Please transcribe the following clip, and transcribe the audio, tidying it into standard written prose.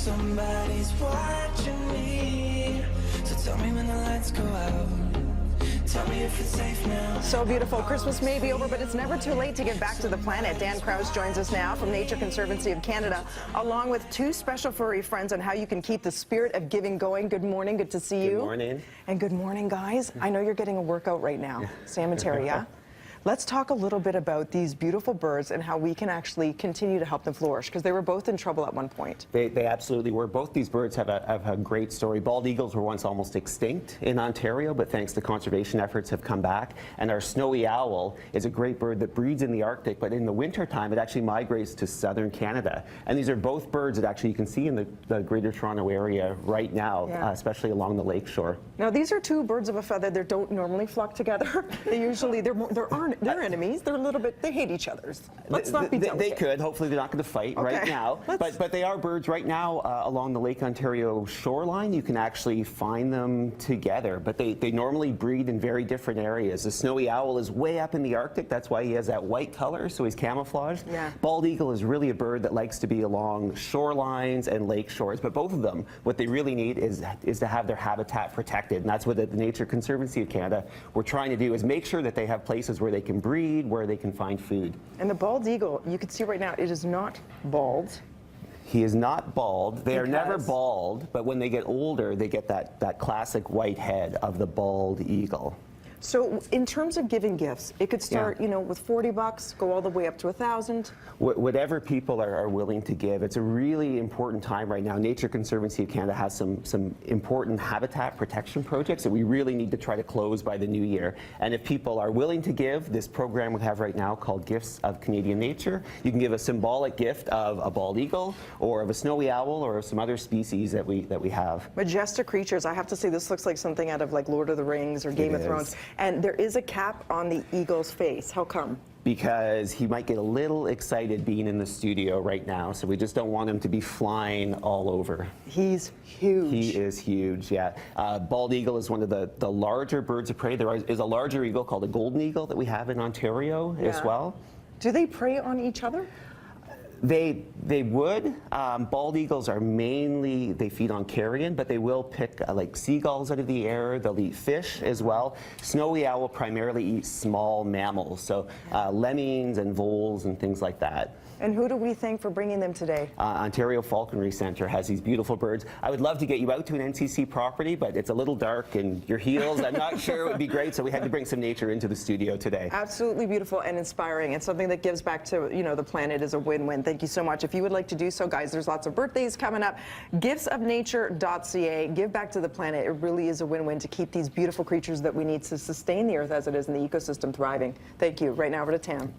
somebody's watching me. So tell me when the lights go out. Tell me if it's safe now. So beautiful. Christmas may be over, but it's never too late to give back to the planet. Dan Krause joins us now from Nature Conservancy of Canada, along with two special furry friends on how you can keep the spirit of giving going. Good morning. Good to see you. Good morning. And good morning, guys. I know you're getting a workout right now. Sam and Terry, yeah? Let's talk a little bit about these beautiful birds and how we can actually continue to help them flourish, because they were both in trouble at one point. They absolutely were. Both these birds have a great story. Bald eagles were once almost extinct in Ontario, but thanks to conservation efforts have come back. And our snowy owl is a great bird that breeds in the Arctic, but in the wintertime it actually migrates to southern Canada. And these are both birds that actually you can see in the Greater Toronto area right now, especially along the lakeshore. Now these are two birds of a feather that don't normally flock together. They usually, they're enemies. They're a little bit, they hate each other. Let's not be delicate. They could. Hopefully they're not going to fight right now. But they are birds right now along the Lake Ontario shoreline. You can actually find them together. But they normally breed in very different areas. The snowy owl is way up in the Arctic. That's why he has that white color, so he's camouflaged. Yeah. Bald eagle is really a bird that likes to be along shorelines and lake shores. But both of them, what they really need is to have their habitat protected. And that's what the Nature Conservancy of Canada we're trying to do, is make sure that they have places where they can breed, where they can find food. And the bald eagle, you can see right now, it is not bald. He is not bald. They are never bald, but when they get older, they get that classic white head of the bald eagle. So in terms of giving gifts, it could start, you know, with 40 bucks, go all the way up to 1,000. Whatever people are willing to give. It's a really important time right now. Nature Conservancy of Canada has some important habitat protection projects that we really need to try to close by the new year. And if people are willing to give, this program we have right now called Gifts of Canadian Nature, you can give a symbolic gift of a bald eagle or of a snowy owl or some other species that we have. Majestic creatures. I have to say, this looks like something out of like Lord of the Rings or Game of Thrones. And there is a cap on the eagle's face. How come? Because he might get a little excited being in the studio right now, so we just don't want him to be flying all over. He's huge. He is huge, yeah. Bald eagle is one of the larger birds of prey. There is a larger eagle called a golden eagle that we have in Ontario as well. Do they prey on each other? They would. Bald eagles are mainly, they feed on carrion, but they will pick like seagulls out of the air. They'll eat fish as well. Snowy owl primarily eats small mammals, so lemmings and voles and things like that. And who do we thank for bringing them today? Ontario Falconry Centre has these beautiful birds. I would love to get you out to an NCC property, but it's a little dark and your heels, I'm not sure it would be great, so we had to bring some nature into the studio today. Absolutely beautiful and inspiring, and something that gives back to, you know, the planet is a win-win. Thank you so much. If you would like to do so, guys, there's lots of birthdays coming up. Giftsofnature.ca. Give back to the planet. It really is a win-win to keep these beautiful creatures that we need to sustain the earth as it is and the ecosystem thriving. Thank you. Right now over to Tam.